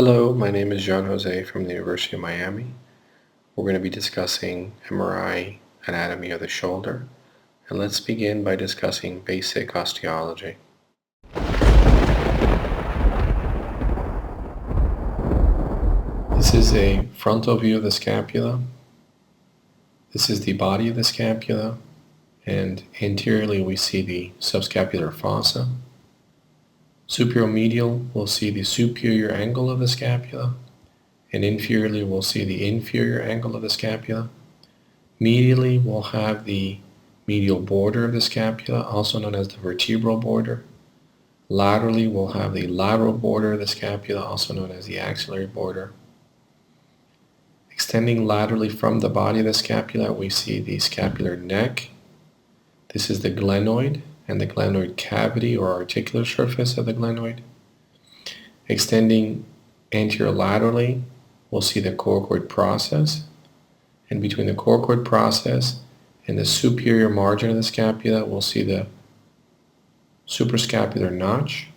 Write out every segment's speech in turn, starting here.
Hello, my name is Jean Jose from the University of Miami. We're going to be discussing MRI anatomy of the shoulder, and let's begin by discussing basic osteology. This is a frontal view of the scapula. This is the body of the scapula, and anteriorly we see the subscapular fossa. Superior-medial, we'll see the superior angle of the scapula, and inferiorly we'll see the inferior angle of the scapula. Medially, we'll have the medial border of the scapula, also known as the vertebral border. Laterally, we'll have the lateral border of the scapula, also known as the axillary border. Extending laterally from the body of the scapula, we see the scapular neck. This is the glenoid and the glenoid cavity or articular surface of the glenoid. Extending anterolaterally, we'll see the coracoid process. And between the coracoid process and the superior margin of the scapula, we'll see the suprascapular notch.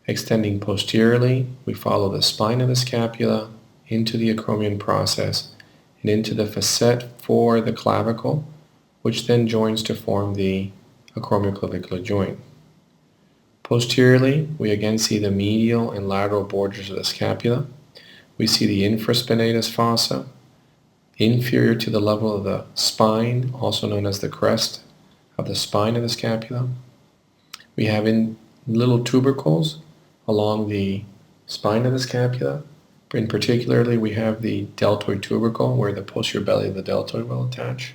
Extending posteriorly, we follow the spine of the scapula into the acromion process and into the facet for the clavicle, which then joins to form the acromioclavicular joint. Posteriorly, we again see the medial and lateral borders of the scapula. We see the infraspinatus fossa, inferior to the level of the spine, also known as the crest of the spine of the scapula. We have in little tubercles along the spine of the scapula. In particularly, we have the deltoid tubercle where the posterior belly of the deltoid will attach.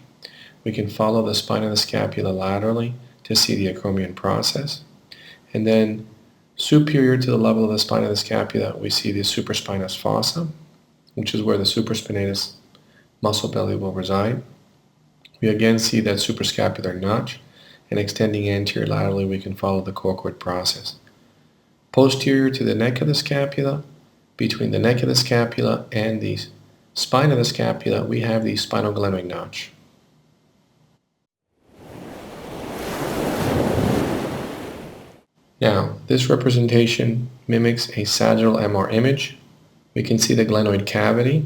We can follow the spine of the scapula laterally to see the acromion process. And then superior to the level of the spine of the scapula, we see the supraspinous fossa, which is where the supraspinatus muscle belly will reside. We again see that suprascapular notch, and extending anterior laterally, we can follow the coracoid process. Posterior to the neck of the scapula, between the neck of the scapula and the spine of the scapula, we have the spinoglenoid notch. Now, this representation mimics a sagittal MR image. We can see the glenoid cavity.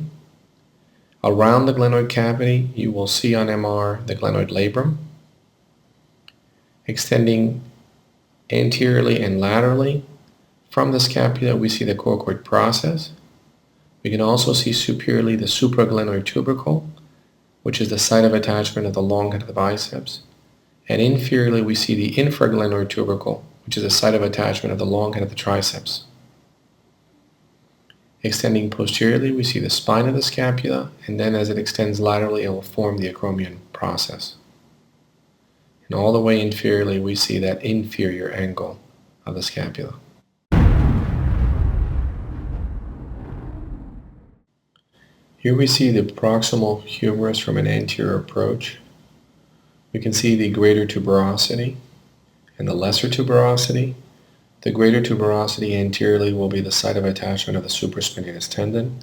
Around the glenoid cavity, you will see on MR the glenoid labrum. Extending anteriorly and laterally from the scapula, we see the coracoid process. We can also see superiorly the supraglenoid tubercle, which is the site of attachment of the long head of the biceps. And inferiorly, we see the infraglenoid tubercle, which is the site of attachment of the long head of the triceps. Extending posteriorly, we see the spine of the scapula, and then as it extends laterally, it will form the acromion process. And all the way inferiorly, we see that inferior angle of the scapula. Here we see the proximal humerus from an anterior approach. We can see the greater tuberosity and the lesser tuberosity. The greater tuberosity anteriorly will be the site of attachment of the supraspinatus tendon.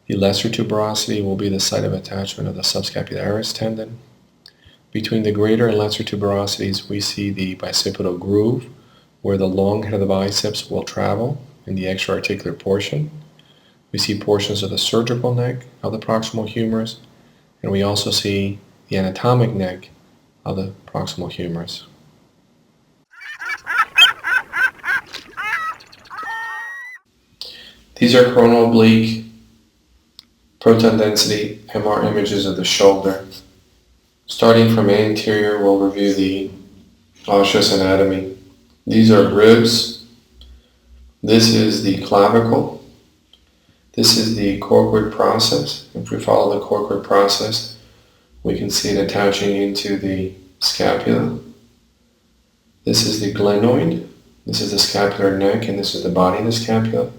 The lesser tuberosity will be the site of attachment of the subscapularis tendon. Between the greater and lesser tuberosities, we see the bicipital groove, where the long head of the biceps will travel in the extra-articular portion. We see portions of the surgical neck of the proximal humerus, and we also see the anatomic neck of the proximal humerus. These are coronal oblique proton density MR images of the shoulder. Starting from anterior, we'll review the osseous anatomy. These are ribs. This is the clavicle. This is the coracoid process. If we follow the coracoid process, we can see it attaching into the scapula. This is the glenoid. This is the scapular neck, and this is the body of the scapula.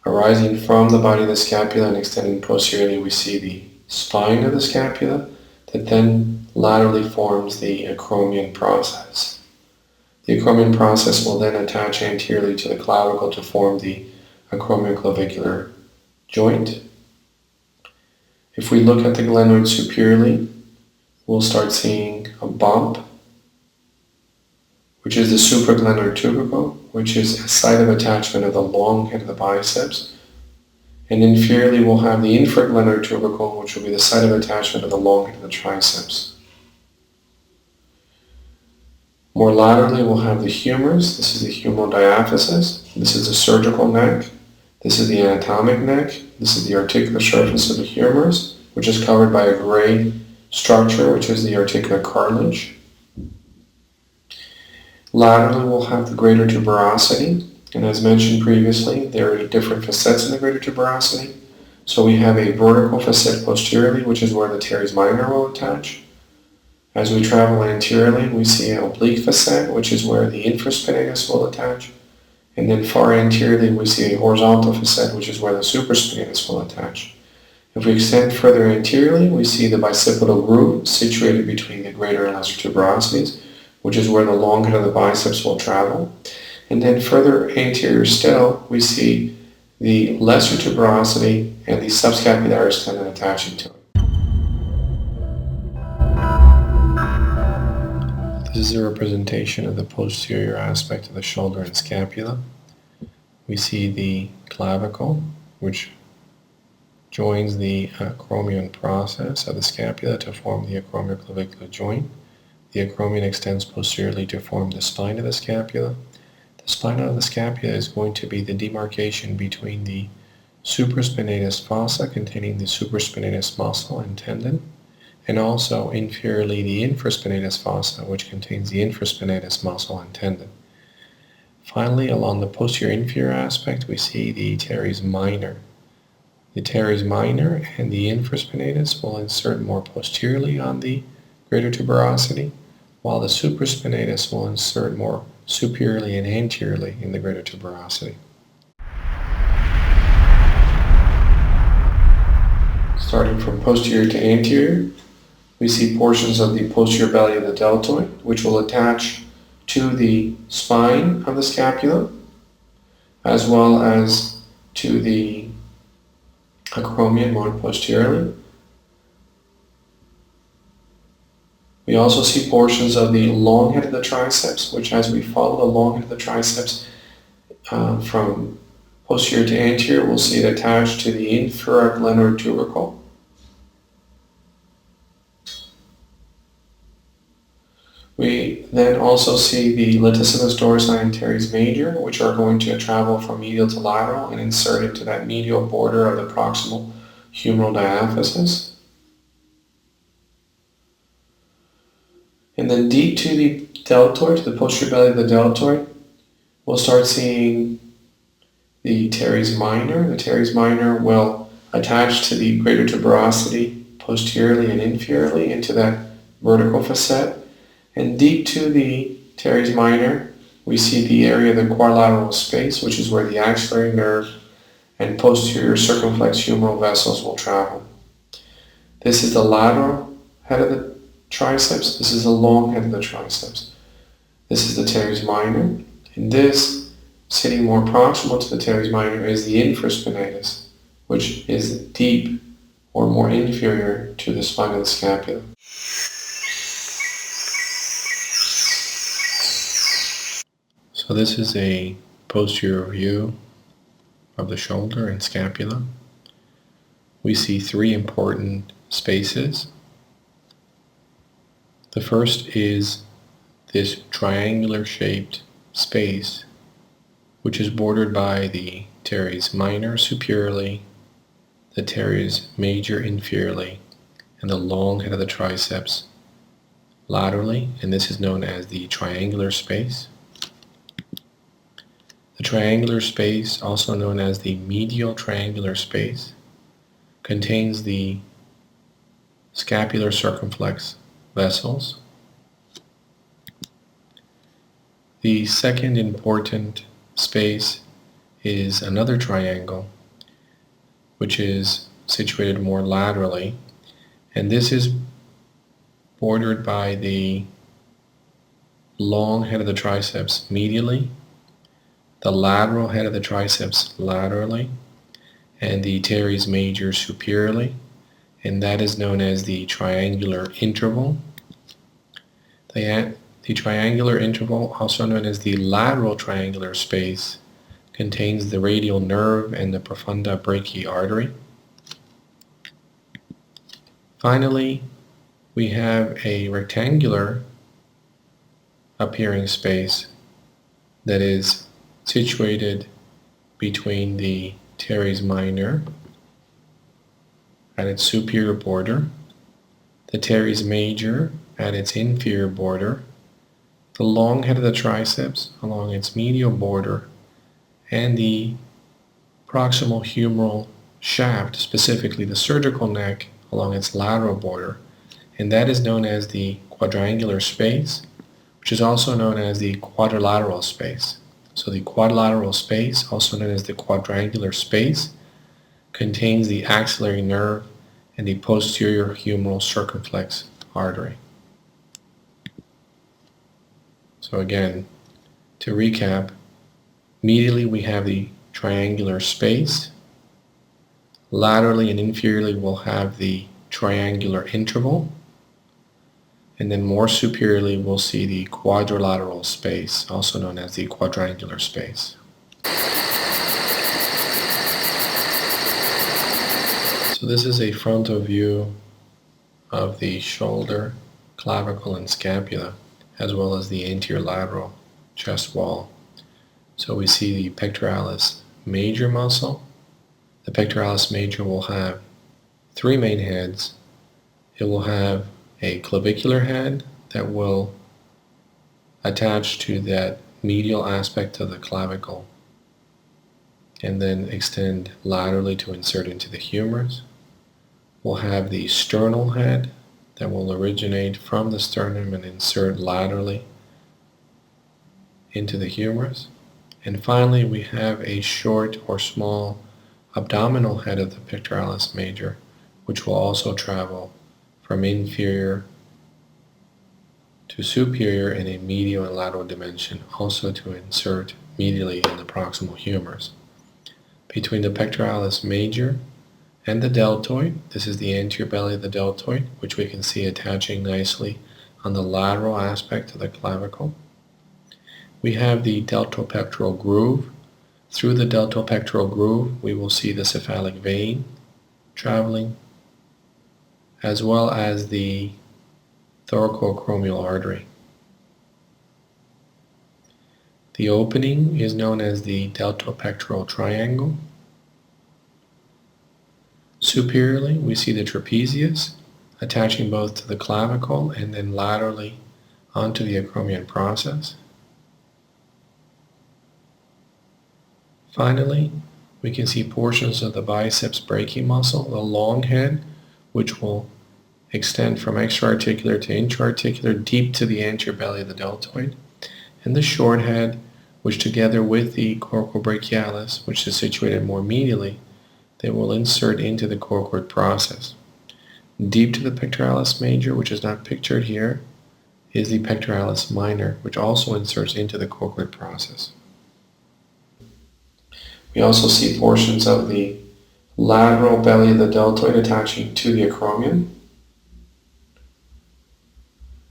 Arising from the body of the scapula and extending posteriorly, we see the spine of the scapula that then laterally forms the acromion process. The acromion process will then attach anteriorly to the clavicle to form the acromioclavicular joint. If we look at the glenoid superiorly, we'll start seeing a bump which is the supraglenoid tubercle, which is a site of attachment of the long head of the biceps. And inferiorly, we'll have the infraglenoid tubercle, which will be the site of attachment of the long head of the triceps. More laterally, we'll have the humerus. This is the humeral diaphysis. This is the surgical neck. This is the anatomic neck. This is the articular surface of the humerus, which is covered by a gray structure, which is the articular cartilage. Laterally, we'll have the greater tuberosity. And as mentioned previously, there are different facets in the greater tuberosity. So we have a vertical facet posteriorly, which is where the teres minor will attach. As we travel anteriorly, we see an oblique facet, which is where the infraspinatus will attach. And then far anteriorly, we see a horizontal facet, which is where the supraspinatus will attach. If we extend further anteriorly, we see the bicipital groove situated between the greater and lesser tuberosities, which is where the long head of the biceps will travel. And then further anterior still, we see the lesser tuberosity and the subscapularis tendon attaching to it. This is a representation of the posterior aspect of the shoulder and scapula. We see the clavicle, which joins the acromion process of the scapula to form the acromioclavicular joint. The acromion extends posteriorly to form the spine of the scapula. The spine of the scapula is going to be the demarcation between the supraspinatus fossa containing the supraspinatus muscle and tendon, and also inferiorly the infraspinatus fossa, which contains the infraspinatus muscle and tendon. Finally, along the posterior inferior aspect, we see the teres minor. The teres minor and the infraspinatus will insert more posteriorly on the greater tuberosity, while the supraspinatus will insert more superiorly and anteriorly in the greater tuberosity. Starting from posterior to anterior, we see portions of the posterior belly of the deltoid, which will attach to the spine of the scapula, as well as to the acromion more posteriorly. We also see portions of the long head of the triceps, which as we follow the long head of the triceps from posterior to anterior, we'll see it attached to the infraglenoid tubercle. We then also see the latissimus dorsi and teres major, which are going to travel from medial to lateral and insert into that medial border of the proximal humeral diaphysis. And then deep to the deltoid, to the posterior belly of the deltoid, we'll start seeing the teres minor. The teres minor will attach to the greater tuberosity posteriorly and inferiorly into that vertical facet. And deep to the teres minor, we see the area of the quadrilateral space, which is where the axillary nerve and posterior circumflex humeral vessels will travel. This is the lateral head of the triceps. This is the long head of the triceps. This is the teres minor. And this, sitting more proximal to the teres minor, is the infraspinatus, which is deep or more inferior to the spine of the scapula. So this is a posterior view of the shoulder and scapula. We see three important spaces. The first is this triangular shaped space, which is bordered by the teres minor superiorly, the teres major inferiorly, and the long head of the triceps laterally, and this is known as the triangular space. The triangular space, also known as the medial triangular space, contains the scapular circumflex vessels. The second important space is another triangle, which is situated more laterally, and this is bordered by the long head of the triceps medially, the lateral head of the triceps laterally, and the teres major superiorly, and that is known as the triangular interval. The The triangular interval, also known as the lateral triangular space, contains the radial nerve and the profunda brachii artery. Finally, we have a rectangular appearing space that is situated between the teres minor at its superior border, the teres major at its inferior border, the long head of the triceps along its medial border, and the proximal humeral shaft, specifically the surgical neck, along its lateral border. And that is known as the quadrangular space, which is also known as the quadrilateral space. So the quadrilateral space, also known as the quadrangular space, contains the axillary nerve and the posterior humeral circumflex artery. So again, to recap, medially we have the triangular space. Laterally and inferiorly we'll have the triangular interval. And then more superiorly we'll see the quadrilateral space, also known as the quadrangular space. So this is a frontal view of the shoulder, clavicle, and scapula, as well as the anterior lateral chest wall. So we see the pectoralis major muscle. The pectoralis major will have three main heads. It will have a clavicular head that will attach to that medial aspect of the clavicle and then extend laterally to insert into the humerus. We'll have the sternal head that will originate from the sternum and insert laterally into the humerus. And finally, we have a short or small abdominal head of the pectoralis major, which will also travel from inferior to superior in a medial and lateral dimension, also to insert medially in the proximal humerus. Between the pectoralis major and the deltoid, this is the anterior belly of the deltoid, which we can see attaching nicely on the lateral aspect of the clavicle. We have the deltopectoral groove. Through the deltopectoral groove, we will see the cephalic vein traveling, as well as the thoracoacromial artery. The opening is known as the deltopectoral triangle. Superiorly, we see the trapezius attaching both to the clavicle and then laterally onto the acromion process. Finally, we can see portions of the biceps brachii muscle, the long head, which will extend from extra-articular to intra-articular deep to the anterior belly of the deltoid, and the short head, which together with the coracobrachialis, which is situated more medially, they will insert into the coracoid process. Deep to the pectoralis major, which is not pictured here, is the pectoralis minor, which also inserts into the coracoid process. We also see portions of the lateral belly of the deltoid attaching to the acromion.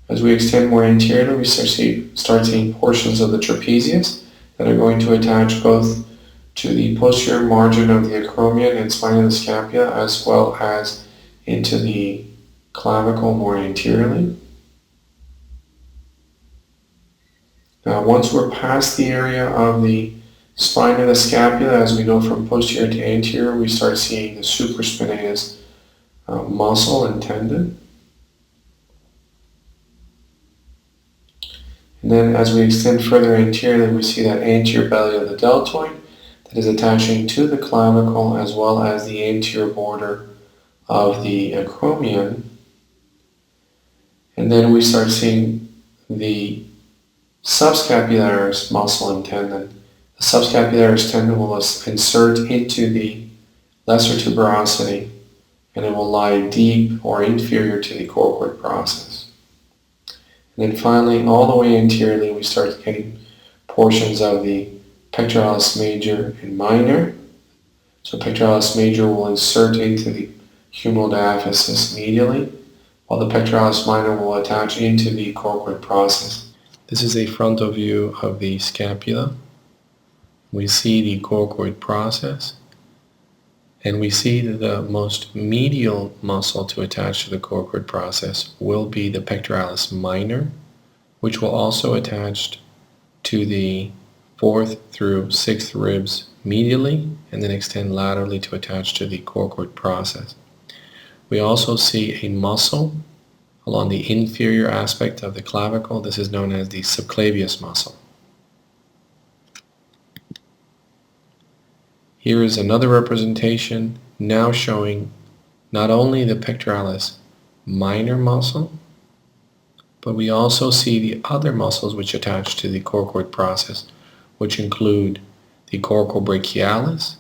As we extend more anteriorly, we start seeing portions of the trapezius that are going to attach both to the posterior margin of the acromion and spine of the scapula, as well as into the clavicle more anteriorly. Now, once we're past the area of the spine of the scapula, as we go from posterior to anterior, we start seeing the supraspinatus muscle and tendon. And then as we extend further anteriorly, we see that anterior belly of the deltoid that is attaching to the clavicle, as well as the anterior border of the acromion. And then we start seeing the subscapularis muscle and tendon. The subscapularis tendon will insert into the lesser tuberosity, and it will lie deep or inferior to the coracoid process. And then finally, all the way anteriorly, we start getting portions of the pectoralis major and minor. So pectoralis major will insert into the humeral diaphysis medially, while the pectoralis minor will attach into the coracoid process. This is a frontal view of the scapula. We see the coracoid process, and we see that the most medial muscle to attach to the coracoid process will be the pectoralis minor, which will also attach to the 4th through 6th ribs medially and then extend laterally to attach to the coracoid process. We also see a muscle along the inferior aspect of the clavicle. This is known as the subclavius muscle. Here is another representation now showing not only the pectoralis minor muscle, but we also see the other muscles which attach to the coracoid process, which include the coracobrachialis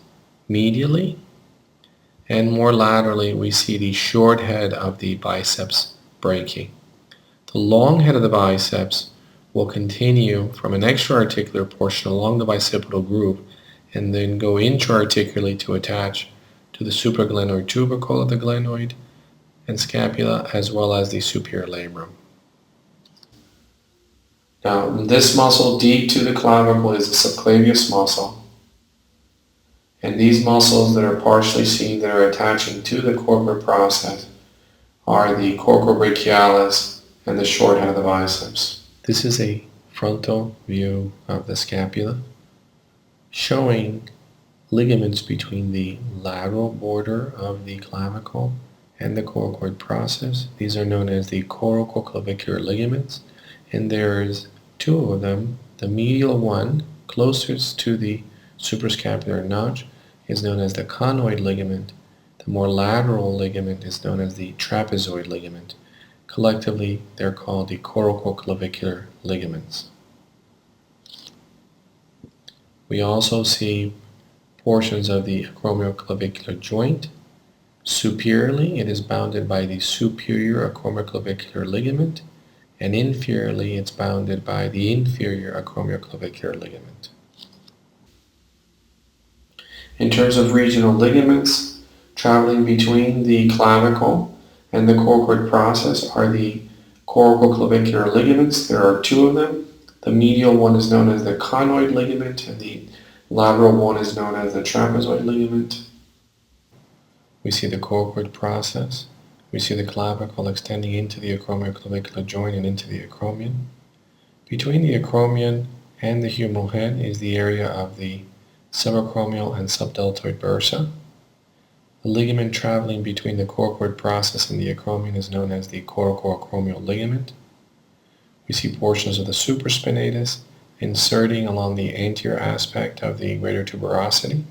medially, and more laterally we see the short head of the biceps brachii. The long head of the biceps will continue from an extra-articular portion along the bicipital groove and then go intra-articularly to attach to the supraglenoid tubercle of the glenoid and scapula, as well as the superior labrum. Now, this muscle deep to the clavicle is the subclavius muscle, and these muscles that are partially seen that are attaching to the coracoid process are the coracobrachialis and the short head of the biceps. This is a frontal view of the scapula showing ligaments between the lateral border of the clavicle and the coracoid process. These are known as the coracoclavicular ligaments, and there's 2 of them. The medial one, closest to the suprascapular notch, is known as the conoid ligament. The more lateral ligament is known as the trapezoid ligament. Collectively, they're called the coracoclavicular ligaments. We also see portions of the acromioclavicular joint. Superiorly, it is bounded by the superior acromioclavicular ligament, and inferiorly, it's bounded by the inferior acromioclavicular ligament. In terms of regional ligaments, traveling between the clavicle and the coracoid process are the coracoclavicular ligaments. There are 2 of them. The medial one is known as the conoid ligament, and the lateral one is known as the trapezoid ligament. We see the coracoid process. We see the clavicle extending into the acromioclavicular joint and into the acromion. Between the acromion and the humeral head is the area of the subacromial and subdeltoid bursa. The ligament traveling between the coracoid process and the acromion is known as the coracoacromial ligament. We see portions of the supraspinatus inserting along the anterior aspect of the greater tuberosity.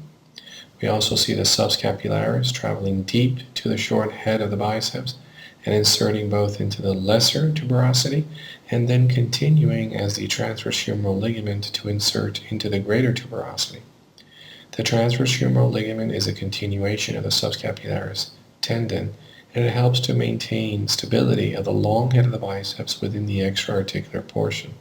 We also see the subscapularis traveling deep to the short head of the biceps and inserting both into the lesser tuberosity and then continuing as the transverse humeral ligament to insert into the greater tuberosity. The transverse humeral ligament is a continuation of the subscapularis tendon, and it helps to maintain stability of the long head of the biceps within the extra-articular portion.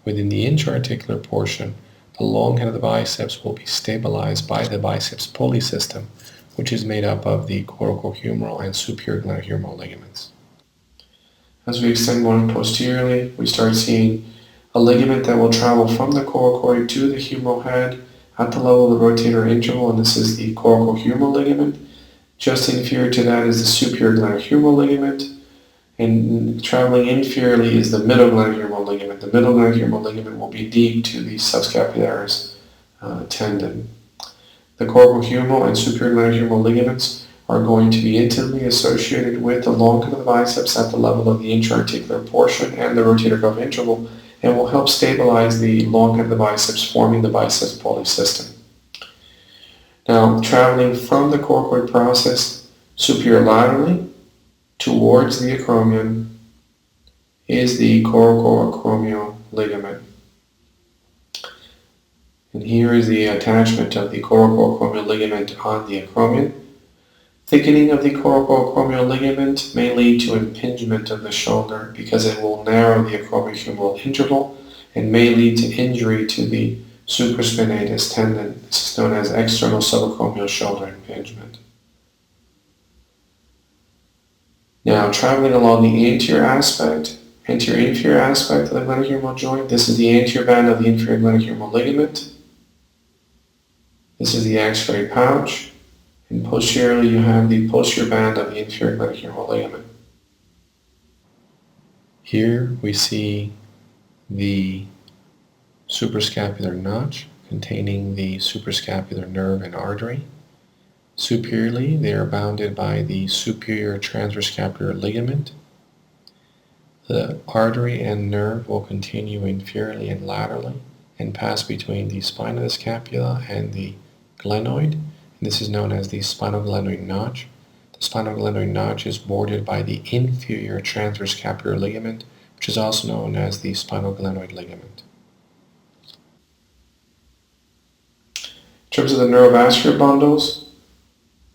Within the intra-articular portion, the long head of the biceps will be stabilized by the Biceps Pulley system, which is made up of the coracohumeral and superior glenohumeral ligaments. As we extend more posteriorly, we start seeing a ligament that will travel from the coracoid to the humeral head at the level of the rotator interval, and this is the coracohumeral ligament. Just inferior to that is the superior glenohumeral ligament, and traveling inferiorly is the middle glenohumeral ligament. The middle glenohumeral ligament will be deep to the subscapularis tendon. The coracohumeral and superior glenohumeral ligaments are going to be intimately associated with the long head of the biceps at the level of the intra-articular portion and the rotator cuff interval, and will help stabilize the long head of the biceps, forming the Biceps Pulley system. Now, traveling from the coracoid process superior laterally towards the acromion is the coracoacromial ligament. And here is the attachment of the coracoacromial ligament on the acromion. Thickening of the coracoacromial ligament may lead to impingement of the shoulder because it will narrow the acromiohumeral interval and may lead to injury to the supraspinatus tendon. This is known as external subacromial shoulder impingement. Now, traveling along the anterior aspect anterior-inferior aspect of the glenohumeral joint. This is the anterior band of the inferior glenohumeral ligament. This is the axillary pouch. And posteriorly, you have the posterior band of the inferior glenohumeral ligament. Here we see the suprascapular notch containing the suprascapular nerve and artery. Superiorly, they are bounded by the superior transverse-scapular ligament. The artery and nerve will continue inferiorly and laterally and pass between the spine of the scapula and the glenoid. This is known as the spinal glenoid notch. The spinal glenoid notch is bordered by the inferior transverse-scapular ligament, which is also known as the spinal glenoid ligament. In terms of the neurovascular bundles,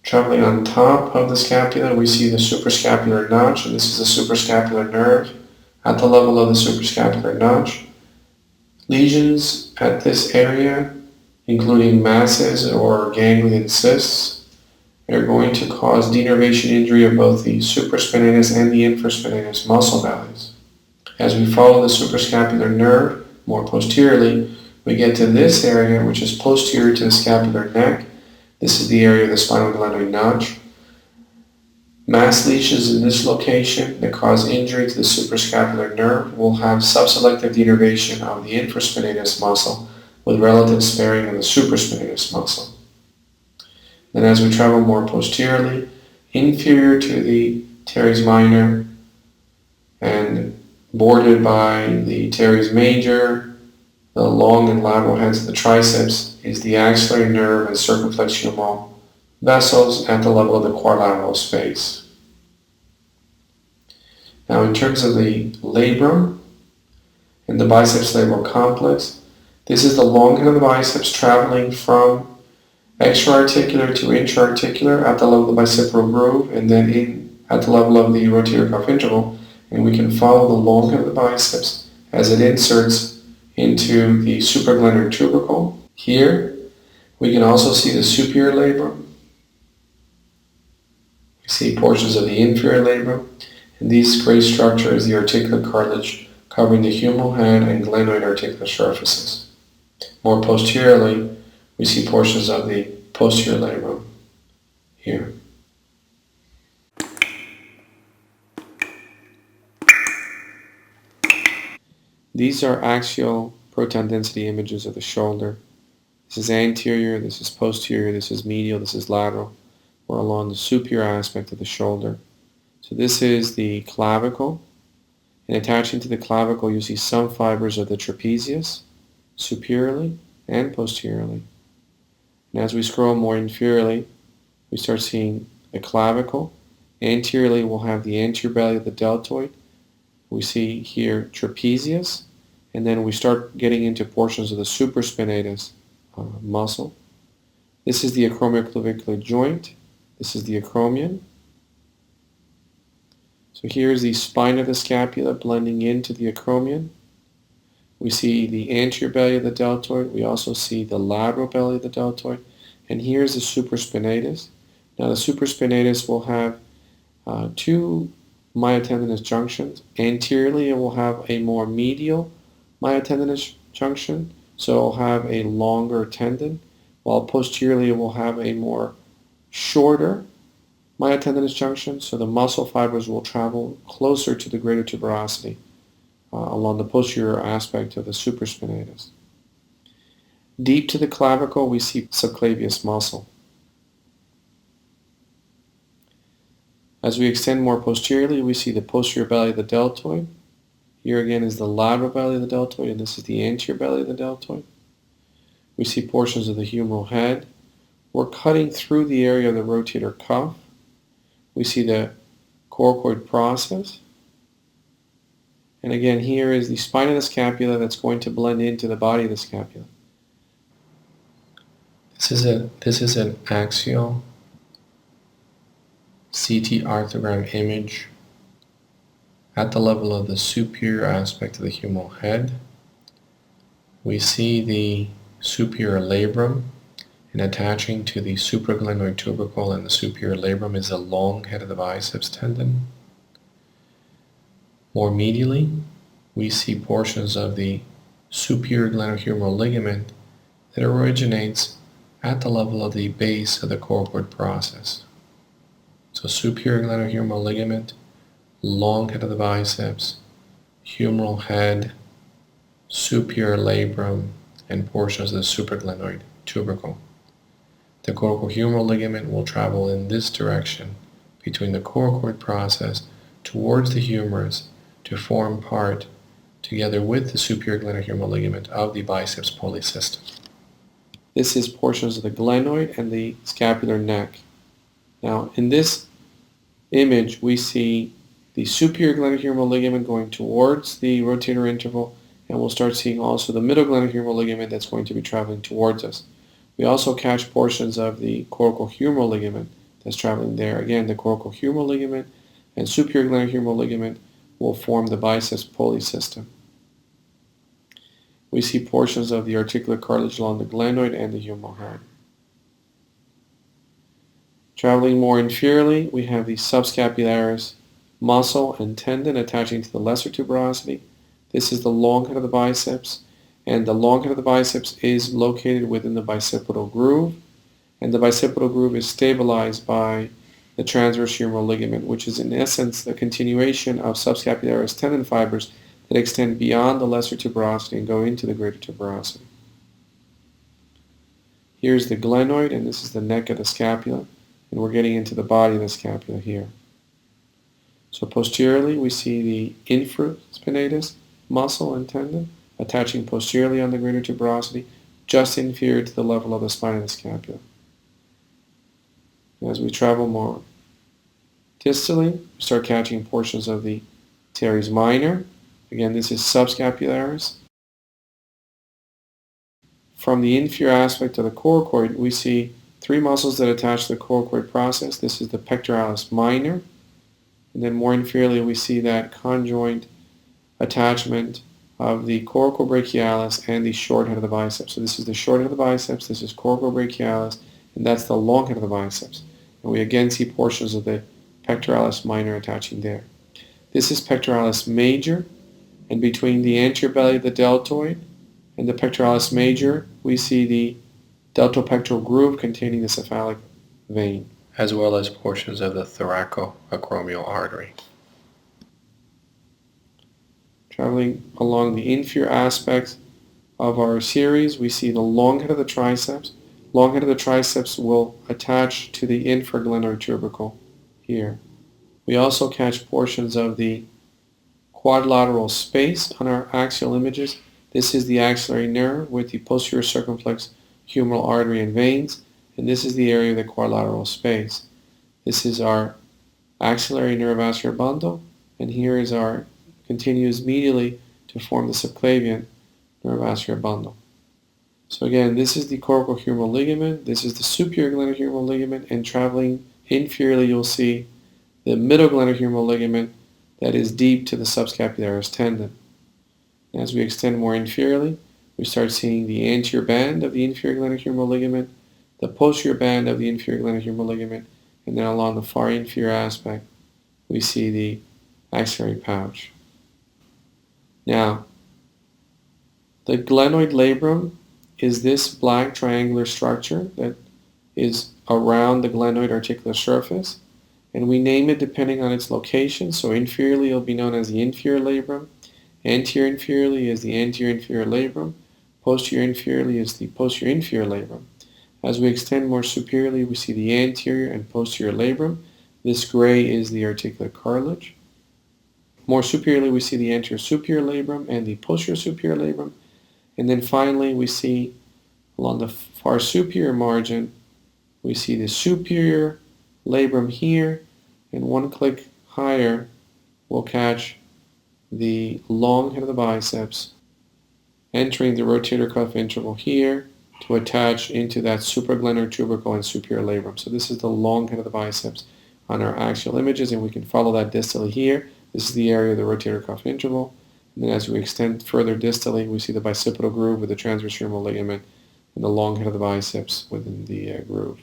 traveling on top of the scapula, we see the suprascapular notch, and this is the suprascapular nerve. At the level of the suprascapular notch, lesions at this area, including masses or ganglion cysts, are going to cause denervation injury of both the supraspinatus and the infraspinatus muscle bellies. As we follow the suprascapular nerve more posteriorly, we get to this area, which is posterior to the scapular neck. This is the area of the spinal glenoid notch. Mass lesions in this location that cause injury to the suprascapular nerve will have subselective denervation of the infraspinatus muscle with relative sparing of the supraspinatus muscle. Then as we travel more posteriorly, inferior to the teres minor and bordered by the teres major, the long and lateral heads of the triceps, is the axillary nerve and circumflexhumeral vessels at the level of the quadrilateral space. Now in terms of the labrum and the biceps labral complex, this is the long head of the biceps traveling from extra-articular to intra-articular at the level of the bicipital groove and then at the level of the rotator cuff interval, and we can follow the long head of the biceps as it inserts into the supraglenoid tubercle. Here we can also see the superior labrum. We see portions of the inferior labrum, and these gray structure is the articular cartilage covering the humeral head and glenoid articular surfaces. More posteriorly, we see portions of the posterior labrum here. These are axial proton density images of the shoulder. This is anterior, this is posterior, this is medial, this is lateral. We're along the superior aspect of the shoulder. So this is the clavicle, and attaching to the clavicle you see some fibers of the trapezius, superiorly and posteriorly. And as we scroll more inferiorly, we start seeing the clavicle. Anteriorly we'll have the anterior belly of the deltoid. We see here trapezius, and then we start getting into portions of the supraspinatus muscle. This is the acromioclavicular joint. This is the acromion. So here's the spine of the scapula blending into the acromion. We see the anterior belly of the deltoid. We also see the lateral belly of the deltoid. And here's the supraspinatus. Now the supraspinatus will have two myotendinous junctions. Anteriorly it will have a more medial myotendinous junction, so it will have a longer tendon, while posteriorly it will have a more shorter myotendinous junction, so the muscle fibers will travel closer to the greater tuberosity along the posterior aspect of the supraspinatus. Deep to the clavicle we see subclavius muscle. As we extend more posteriorly, we see the posterior belly of the deltoid. Here again is the lateral belly of the deltoid, and this is the anterior belly of the deltoid. We see portions of the humeral head. We're cutting through the area of the rotator cuff. We see the coracoid process. And again, here is the spine of the scapula that's going to blend into the body of the scapula. This is an axial CT arthrogram image at the level of the superior aspect of the humeral head. We see the superior labrum, and attaching to the supraglenoid tubercle and the superior labrum is the long head of the biceps tendon. More medially, we see portions of the superior glenohumeral ligament that originates at the level of the base of the coracoid process. So superior glenohumeral ligament, long head of the biceps, humeral head, superior labrum, and portions of the supraglenoid tubercle. The coracohumeral ligament will travel in this direction between the coracoid process towards the humerus to form part, together with the superior glenohumeral ligament, of the biceps pulley system. This is portions of the glenoid and the scapular neck. Now, in this image, we see the superior glenohumeral ligament going towards the rotator interval, and we'll start seeing also the middle glenohumeral ligament that's going to be traveling towards us. We also catch portions of the coracohumeral ligament that's traveling there. Again, the coracohumeral ligament and superior glenohumeral ligament will form the biceps pulley system. We see portions of the articular cartilage along the glenoid and the humeral head. Traveling more inferiorly, we have the subscapularis muscle and tendon attaching to the lesser tuberosity. This is the long head of the biceps, and the long head of the biceps is located within the bicipital groove, and the bicipital groove is stabilized by the transverse humeral ligament, which is in essence the continuation of subscapularis tendon fibers that extend beyond the lesser tuberosity and go into the greater tuberosity. Here's the glenoid, and this is the neck of the scapula, and we're getting into the body of the scapula here. So posteriorly, we see the infraspinatus muscle and tendon attaching posteriorly on the greater tuberosity, just inferior to the level of the spine of the scapula. As we travel more distally, we start catching portions of the teres minor. Again, this is subscapularis. From the inferior aspect of the coracoid, we see three muscles that attach to the coracoid process. This is the pectoralis minor. And then more inferiorly, we see that conjoint attachment of the coracobrachialis and the short head of the biceps. So this is the short head of the biceps, this is coracobrachialis, and that's the long head of the biceps. And we again see portions of the pectoralis minor attaching there. This is pectoralis major, and between the anterior belly of the deltoid and the pectoralis major, we see the deltopectoral groove containing the cephalic vein, as well as portions of the thoracoacromial artery. Traveling along the inferior aspects of our series, we see the long head of the triceps. Long head of the triceps will attach to the infraglenoid tubercle here. We also catch portions of the quadrilateral space on our axial images. This is the axillary nerve with the posterior circumflex humeral artery and veins, and this is the area of the quadrilateral space. This is our axillary neurovascular bundle, and here is our continues medially to form the subclavian neurovascular bundle. So again, this is the coracohumeral ligament, this is the superior glenohumeral ligament, and traveling inferiorly you'll see the middle glenohumeral ligament that is deep to the subscapularis tendon. As we extend more inferiorly, we start seeing the anterior band of the inferior glenohumeral ligament, the posterior band of the inferior glenohumeral ligament, and then along the far inferior aspect, we see the axillary pouch. Now, the glenoid labrum is this black triangular structure that is around the glenoid articular surface, and we name it depending on its location. So inferiorly it will be known as the inferior labrum, anterior inferiorly is the anterior inferior labrum, posterior inferiorly is the posterior inferior labrum. As we extend more superiorly, we see the anterior and posterior labrum. This gray is the articular cartilage. More superiorly, we see the anterior superior labrum and the posterior superior labrum. And then finally, we see along the far superior margin, we see the superior labrum here, and one click higher, we'll catch the long head of the biceps entering the rotator cuff interval here to attach into that supraglenoid tubercle and superior labrum. So this is the long head of the biceps on our axial images, and we can follow that distally here. This is the area of the rotator cuff interval. And then as we extend further distally, we see the bicipital groove with the transverse humeral ligament and the long head of the biceps within the groove.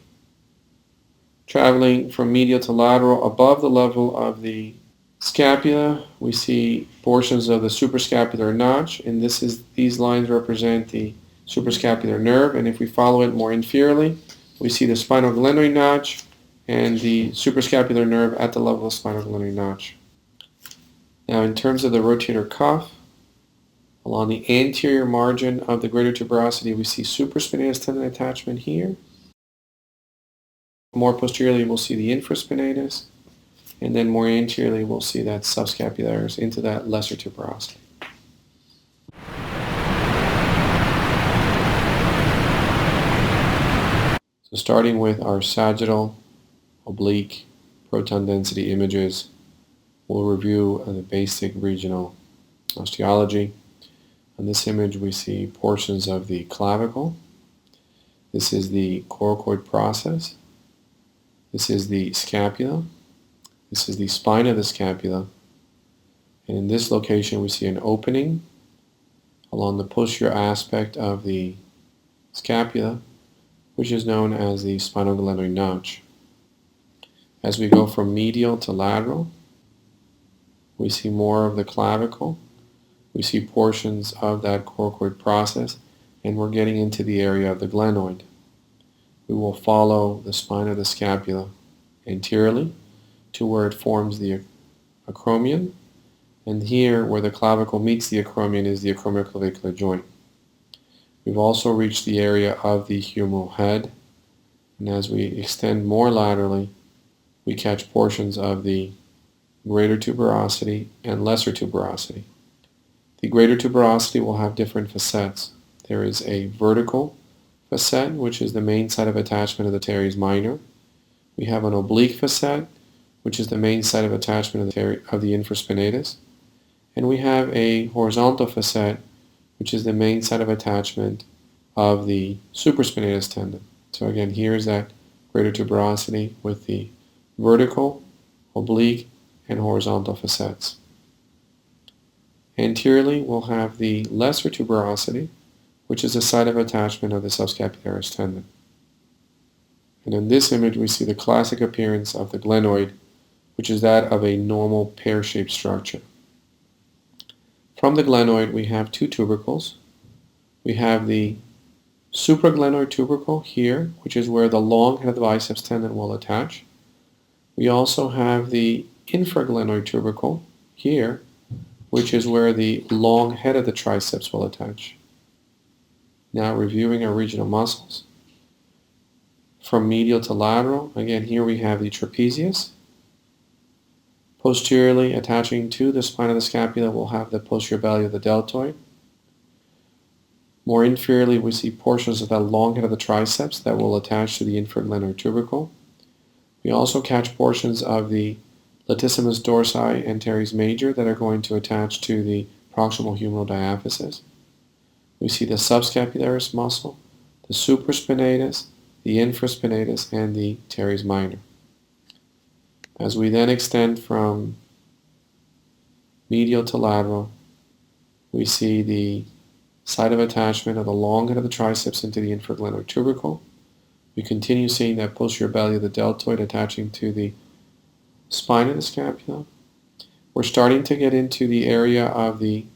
Traveling from medial to lateral above the level of the Scapula, we see portions of the suprascapular notch, and these lines represent the suprascapular nerve, and if we follow it more inferiorly, we see the spinal glenoid notch and the suprascapular nerve at the level of the spinal glenoid notch. Now in terms of the rotator cuff, along the anterior margin of the greater tuberosity, we see supraspinatus tendon attachment here. More posteriorly, we'll see the infraspinatus, and then more anteriorly, we'll see that subscapularis into that lesser tuberosity. So starting with our sagittal, oblique, proton density images, we'll review the basic regional osteology. In this image, we see portions of the clavicle. This is the coracoid process. This is the scapula. This is the spine of the scapula. And in this location, we see an opening along the posterior aspect of the scapula, which is known as the spinal glenoid notch. As we go from medial to lateral, we see more of the clavicle. We see portions of that coracoid process, and we're getting into the area of the glenoid. We will follow the spine of the scapula anteriorly to where it forms the acromion, and here where the clavicle meets the acromion is the acromioclavicular joint. We've also reached the area of the humeral head, and as we extend more laterally, we catch portions of the greater tuberosity and lesser tuberosity. The greater tuberosity will have different facets. There is a vertical facet, which is the main site of attachment of the teres minor. We have an oblique facet, which is the main site of attachment of the infraspinatus. And we have a horizontal facet, which is the main site of attachment of the supraspinatus tendon. So again, here's that greater tuberosity with the vertical, oblique, and horizontal facets. Anteriorly, we'll have the lesser tuberosity, which is the site of attachment of the subscapularis tendon. And in this image, we see the classic appearance of the glenoid, which is that of a normal pear-shaped structure. From the glenoid, we have two tubercles. We have the supraglenoid tubercle here, which is where the long head of the biceps tendon will attach. We also have the infraglenoid tubercle here, which is where the long head of the triceps will attach. Now reviewing our regional muscles. From medial to lateral, again here we have the trapezius. Posteriorly attaching to the spine of the scapula, we'll have the posterior belly of the deltoid. More inferiorly, we see portions of that long head of the triceps that will attach to the infraglenoid tubercle. We also catch portions of the latissimus dorsi and teres major that are going to attach to the proximal humeral diaphysis. We see the subscapularis muscle, the supraspinatus, the infraspinatus, and the teres minor. As we then extend from medial to lateral, we see the site of attachment of the long head of the triceps into the infraglenoid tubercle. We continue seeing that posterior belly of the deltoid attaching to the spine of the scapula. We're starting to get into the area of the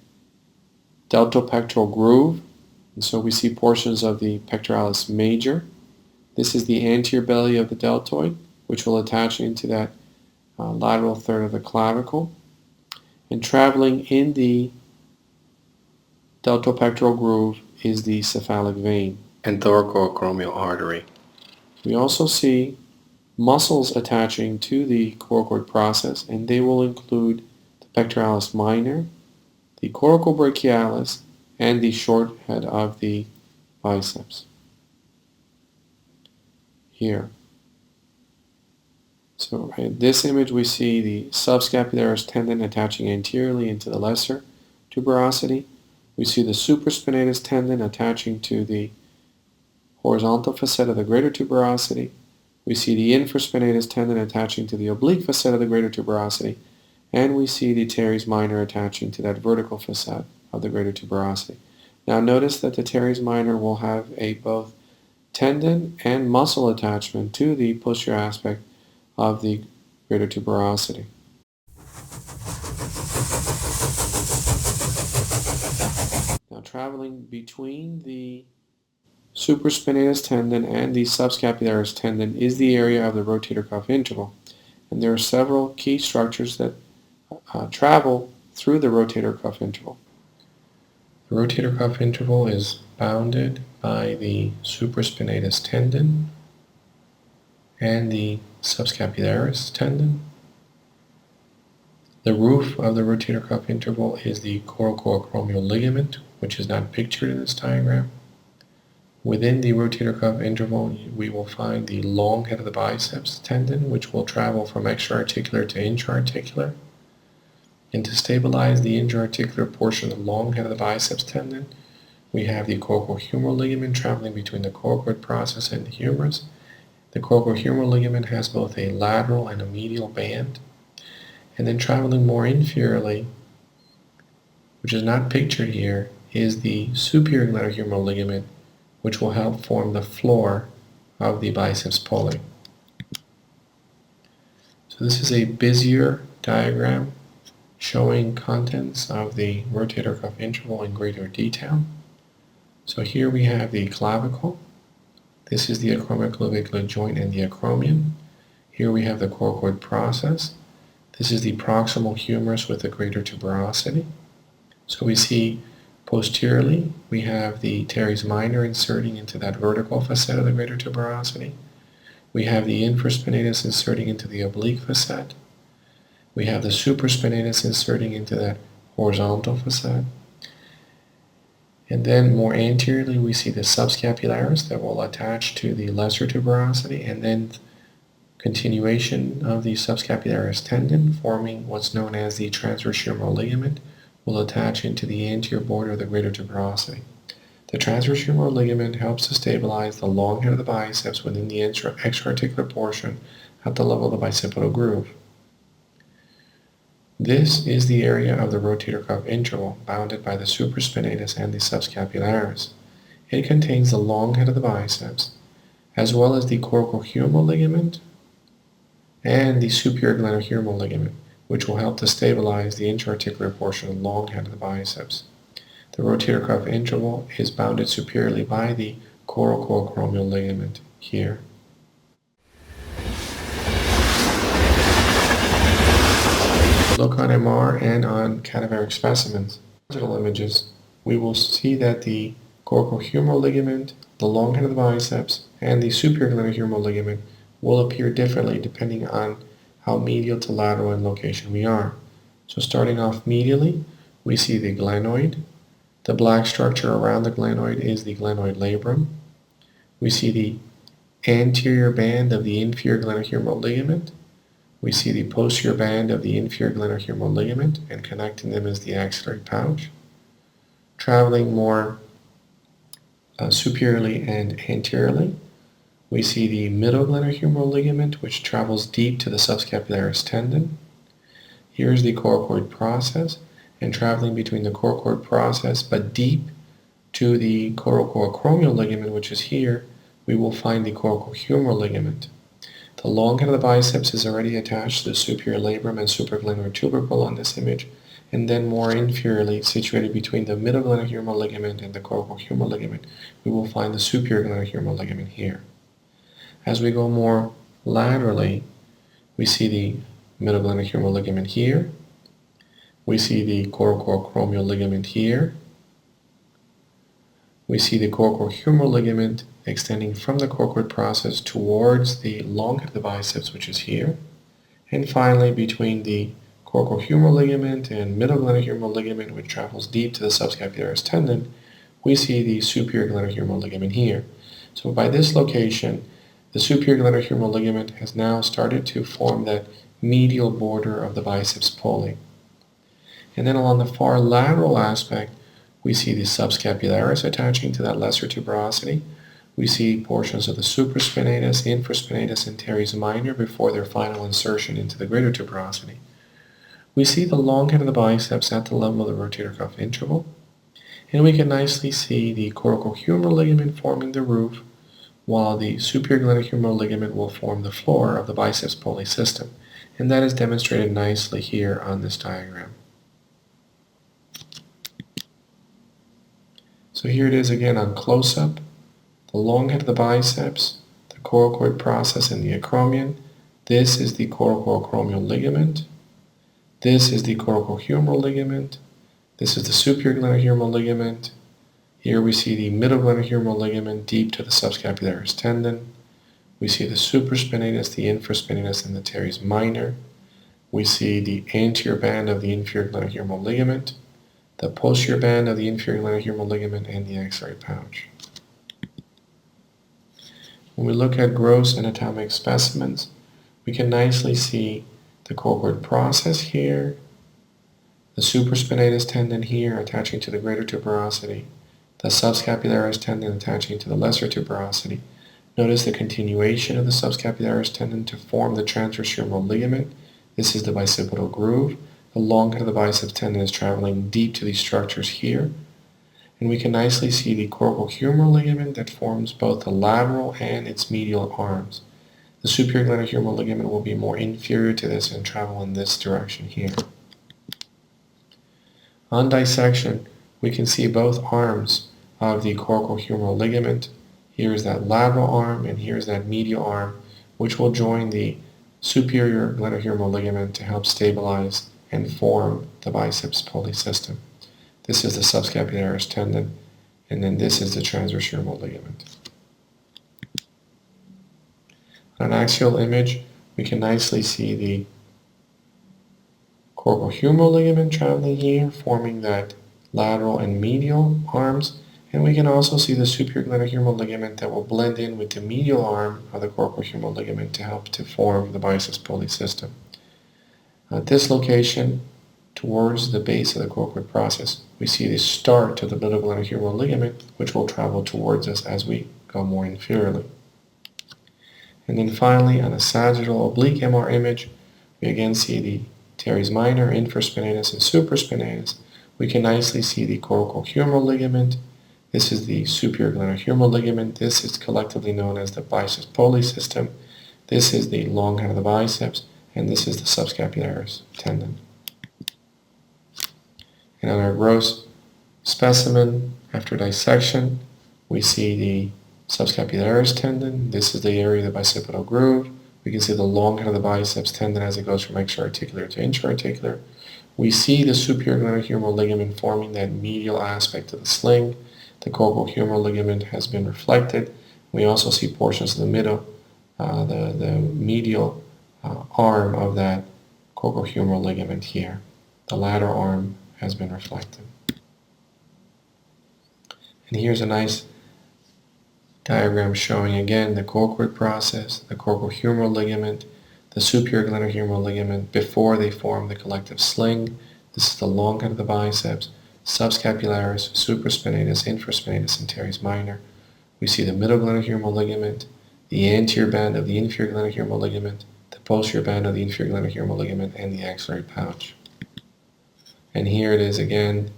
deltopectoral groove, and so we see portions of the pectoralis major. This is the anterior belly of the deltoid, which will attach into that lateral third of the clavicle. And traveling in the deltopectoral groove is the cephalic vein and thoracoacromial artery. We also see muscles attaching to the coracoid process, and they will include the pectoralis minor, the coracobrachialis, and the short head of the biceps. Here. So in this image we see the subscapularis tendon attaching anteriorly into the lesser tuberosity. We see the supraspinatus tendon attaching to the horizontal facet of the greater tuberosity. We see the infraspinatus tendon attaching to the oblique facet of the greater tuberosity, and we see the teres minor attaching to that vertical facet of the greater tuberosity. Now notice that the teres minor will have a both tendon and muscle attachment to the posterior aspect of the greater tuberosity. traveling between the supraspinatus tendon and the subscapularis tendon is the area of the rotator cuff interval. And there are several key structures that travel through the rotator cuff interval. The rotator cuff interval is bounded by the supraspinatus tendon and the subscapularis tendon. The roof of the rotator cuff interval is the coracoacromial ligament, which is not pictured in this diagram. Within the rotator cuff interval, we will find the long head of the biceps tendon, which will travel from extra-articular to intra-articular. And to stabilize the intra-articular portion of the long head of the biceps tendon, we have the coracohumeral ligament traveling between the coracoid process and the humerus. The coracohumeral ligament has both a lateral and a medial band. And then traveling more inferiorly, which is not pictured here, is the superior glenohumeral ligament, which will help form the floor of the biceps pulley. So this is a busier diagram showing contents of the rotator cuff interval in greater detail. So here we have the clavicle. This is the acromioclavicular joint and the acromion. Here we have the coracoid process. This is the proximal humerus with the greater tuberosity. So we see posteriorly, we have the teres minor inserting into that vertical facet of the greater tuberosity. We have the infraspinatus inserting into the oblique facet. We have the supraspinatus inserting into that horizontal facet. And then more anteriorly, we see the subscapularis that will attach to the lesser tuberosity, and then continuation of the subscapularis tendon, forming what's known as the transverse humeral ligament, will attach into the anterior border of the greater tuberosity. The transverse humeral ligament helps to stabilize the long head of the biceps within the extra-articular portion at the level of the bicipital groove. This is the area of the rotator cuff interval, bounded by the supraspinatus and the subscapularis. It contains the long head of the biceps, as well as the coracohumeral ligament and the superior glenohumeral ligament, which will help to stabilize the intra-articular portion of the long head of the biceps. The rotator cuff interval is bounded superiorly by the coracoacromial ligament here. Look on MR and on cadaveric specimens, digital images, we will see that the coracohumeral ligament, the long head of the biceps, and the superior glenohumeral ligament will appear differently depending on how medial to lateral in location we are. So starting off medially, we see the glenoid. The black structure around the glenoid is the glenoid labrum. We see the anterior band of the inferior glenohumeral ligament. We see the posterior band of the inferior glenohumeral ligament, and connecting them is the axillary pouch. Traveling more superiorly and anteriorly, we see the middle glenohumeral ligament, which travels deep to the subscapularis tendon. Here's the coracoid process, and traveling between the coracoid process but deep to the coracoacromial ligament, which is here, we will find the coracohumeral ligament. The long head of the biceps is already attached to the superior labrum and supraglenoid tubercle on this image, and then more inferiorly, situated between the middle glenohumeral ligament and the coracohumeral ligament, we will find the superior glenohumeral ligament here. As we go more laterally, we see the middle glenohumeral ligament here. We see the coracoacromial ligament here. We see the coracohumeral ligament extending from the coracoid process towards the long head of the biceps, which is here. And finally, between the coracohumeral ligament and middle glenohumeral ligament, which travels deep to the subscapularis tendon, we see the superior glenohumeral ligament here. So by this location, the superior glenohumeral ligament has now started to form that medial border of the biceps pulley. And then along the far lateral aspect, we see the subscapularis attaching to that lesser tuberosity. We see portions of the supraspinatus, infraspinatus, and teres minor before their final insertion into the greater tuberosity. We see the long head of the biceps at the level of the rotator cuff interval. And we can nicely see the coracohumeral ligament forming the roof, while the superior glenohumeral ligament will form the floor of the biceps pulley system. And that is demonstrated nicely here on this diagram. So here it is again on close-up, the long head of the biceps, the coracoid process in the acromion. This is the coracoacromial ligament. This is the coracohumeral ligament. This is the superior glenohumeral ligament. Here we see the middle glenohumeral ligament deep to the subscapularis tendon. We see the supraspinatus, the infraspinatus, and the teres minor. We see the anterior band of the inferior glenohumeral ligament, the posterior band of the inferior glenohumeral ligament, and the axillary pouch. When we look at gross anatomic specimens, we can nicely see the coracoid process here, the supraspinatus tendon here attaching to the greater tuberosity, the subscapularis tendon attaching to the lesser tuberosity. Notice the continuation of the subscapularis tendon to form the transverse humeral ligament. This is the bicipital groove. The long head of the biceps tendon is traveling deep to these structures here. And we can nicely see the coracohumeral ligament that forms both the lateral and its medial arms. The superior glenohumeral ligament will be more inferior to this and travel in this direction here. On dissection, we can see both arms of the coracohumeral ligament. Here's that lateral arm and here's that medial arm, which will join the superior glenohumeral ligament to help stabilize and form the biceps pulley system. This is the subscapularis tendon, and then this is the transverse humeral ligament. On an axial image, we can nicely see the coracohumeral ligament traveling here, forming that lateral and medial arms, and we can also see the superior glenohumeral ligament that will blend in with the medial arm of the coracohumeral ligament to help to form the biceps pulley system. At this location, towards the base of the coracoid process, we see the start of the middle glenohumeral ligament, which will travel towards us as we go more inferiorly. And then finally, on a sagittal oblique MR image, we again see the teres minor, infraspinatus, and supraspinatus. We can nicely see the coracohumeral ligament. This is the superior glenohumeral ligament. This is collectively known as the biceps pulley system. This is the long head of the biceps, and this is the subscapularis tendon. And on our gross specimen, after dissection, we see the subscapularis tendon. This is the area of the bicipital groove. We can see the long head of the biceps tendon as it goes from extra-articular to intra-articular. We see the superior glenohumeral ligament forming that medial aspect of the sling. The coracohumeral ligament has been reflected. We also see portions of the middle, the medial arm of that coracohumeral ligament here. The lateral arm has been reflected. And here's a nice diagram showing again the coracoid process, the coracohumeral ligament, the superior glenohumeral ligament before they form the collective sling. This is the long head of the biceps, subscapularis, supraspinatus, infraspinatus, and teres minor. We see the middle glenohumeral ligament, the anterior band of the inferior glenohumeral ligament, the posterior band of the inferior glenohumeral ligament, and the axillary pouch. And here it is again.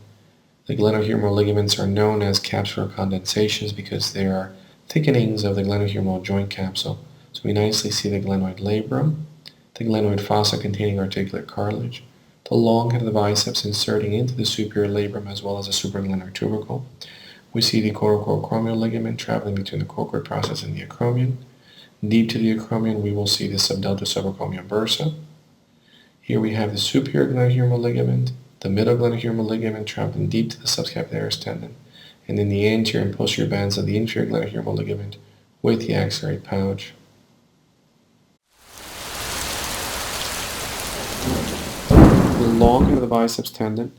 The glenohumeral ligaments are known as capsular condensations because they are thickenings of the glenohumeral joint capsule. So we nicely see the glenoid labrum, the glenoid fossa containing articular cartilage, the long head of the biceps inserting into the superior labrum as well as the supraglenoid tubercle. We see the coracoacromial ligament traveling between the coracoid process and the acromion. Deep to the acromion, we will see the subdelta subacromial bursa. Here we have the superior glenohumeral ligament, the middle glenohumeral ligament traveling deep to the subscapularis tendon, and then the anterior and posterior bands of the inferior glenohumeral ligament with the axillary pouch. The long head of the biceps tendon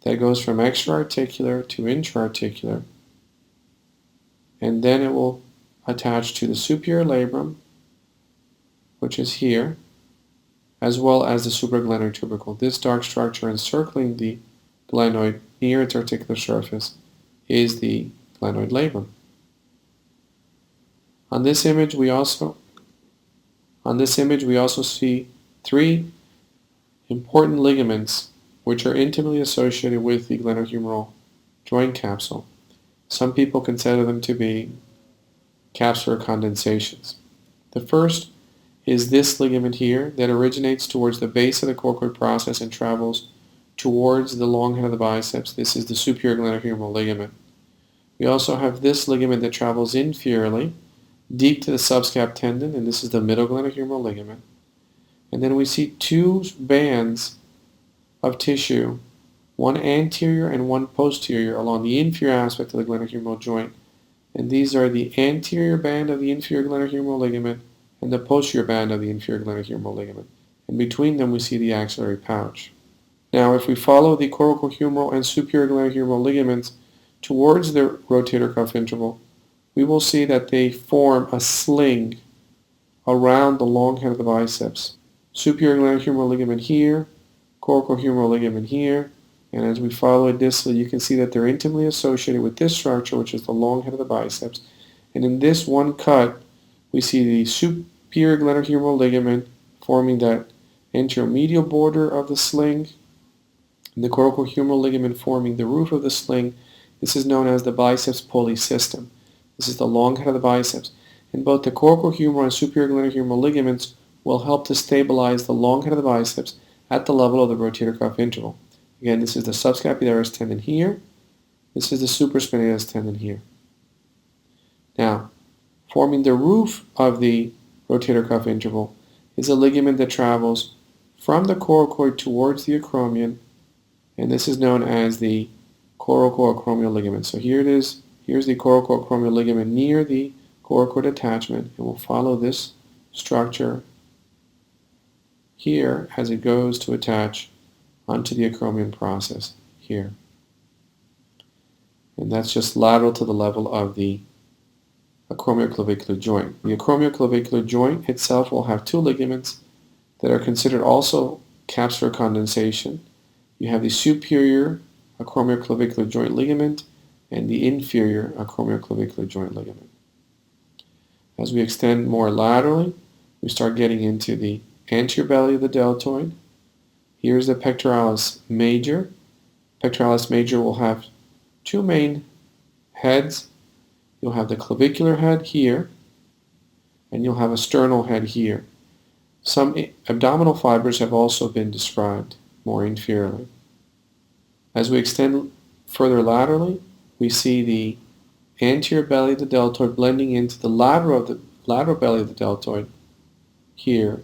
that goes from extra-articular to intra-articular, and then it will attach to the superior labrum, which is here, as well as the supraglenoid tubercle. This dark structure encircling the glenoid near its articular surface is the glenoid labrum. On this image we also see three important ligaments which are intimately associated with the glenohumeral joint capsule. Some people consider them to be capsular condensations. The first is this ligament here that originates towards the base of the coracoid process and travels towards the long head of the biceps. This is the superior glenohumeral ligament. We also have this ligament that travels inferiorly, deep to the subscap tendon, and this is the middle glenohumeral ligament. And then we see two bands of tissue, one anterior and one posterior, along the inferior aspect of the glenohumeral joint. And these are the anterior band of the inferior glenohumeral ligament and the posterior band of the inferior glenohumeral ligament. And between them we see the axillary pouch. Now if we follow the coracohumeral and superior glenohumeral ligaments towards the rotator cuff interval, we will see that they form a sling around the long head of the biceps. Superior glenohumeral ligament here, coracohumeral ligament here, and as we follow it distally, you can see that they're intimately associated with this structure, which is the long head of the biceps. And in this one cut, we see the superior glenohumeral ligament forming that anteromedial border of the sling, and the coracohumeral ligament forming the roof of the sling. This is known as the Biceps Pulley system. This is the long head of the biceps. And both the coracohumeral and superior glenohumeral ligaments will help to stabilize the long head of the biceps at the level of the rotator cuff interval. Again, this is the subscapularis tendon here. This is the supraspinatus tendon here. Now, forming the roof of the rotator cuff interval is a ligament that travels from the coracoid towards the acromion, and this is known as the coracoacromial ligament. So here it is. Here's the coracoacromial ligament near the coracoid attachment, and we'll follow this structure here as it goes to attach onto the acromion process here. And that's just lateral to the level of the acromioclavicular joint. The acromioclavicular joint itself will have two ligaments that are considered also capsular condensation. You have the superior acromioclavicular joint ligament and the inferior acromioclavicular joint ligament. As we extend more laterally, we start getting into the anterior belly of the deltoid. Here's the pectoralis major. Pectoralis major will have two main heads. You'll have the clavicular head here, and you'll have a sternal head here. Some abdominal fibers have also been described more inferiorly. As we extend further laterally, we see the anterior belly of the deltoid blending into the lateral belly of the deltoid here,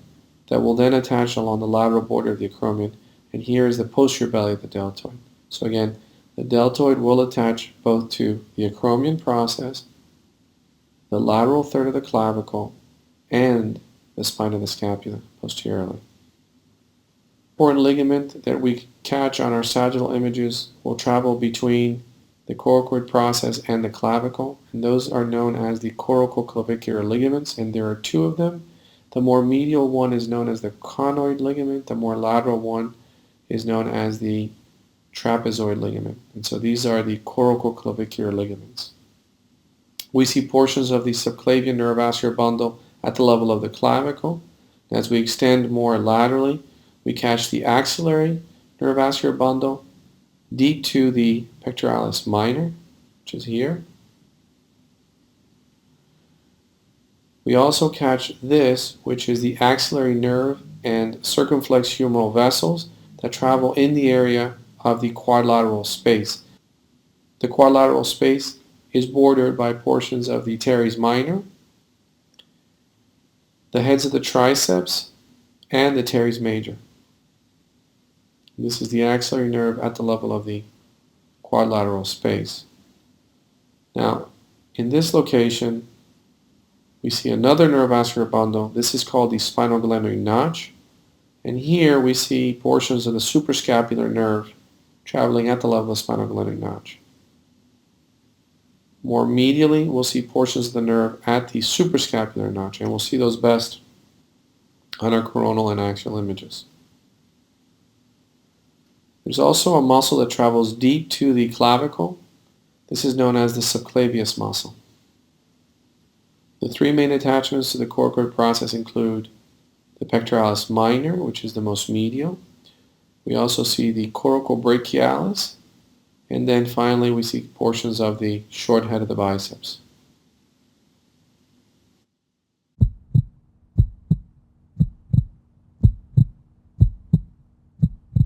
that will then attach along the lateral border of the acromion, and here is the posterior belly of the deltoid. So again, the deltoid will attach both to the acromion process, the lateral third of the clavicle, and the spine of the scapula posteriorly. Important ligament that we catch on our sagittal images will travel between the coracoid process and the clavicle, and those are known as the coracoclavicular ligaments, and there are two of them. The more medial one is known as the conoid ligament. The more lateral one is known as the trapezoid ligament. And so these are the coracoclavicular ligaments. We see portions of the subclavian neurovascular bundle at the level of the clavicle. As we extend more laterally, we catch the axillary neurovascular bundle deep to the pectoralis minor, which is here. We also catch this, which is the axillary nerve and circumflex humeral vessels that travel in the area of the quadrilateral space. The quadrilateral space is bordered by portions of the teres minor, the heads of the triceps, and the teres major. This is the axillary nerve at the level of the quadrilateral space. Now, in this location, we see another neurovascular bundle. This is called the spinal glenoid notch. And here we see portions of the suprascapular nerve traveling at the level of the spinal glenoid notch. More medially, we'll see portions of the nerve at the suprascapular notch, and we'll see those best on our coronal and axial images. There's also a muscle that travels deep to the clavicle. This is known as the subclavius muscle. The three main attachments to the coracoid process include the pectoralis minor, which is the most medial. We also see the coracobrachialis, and then finally we see portions of the short head of the biceps.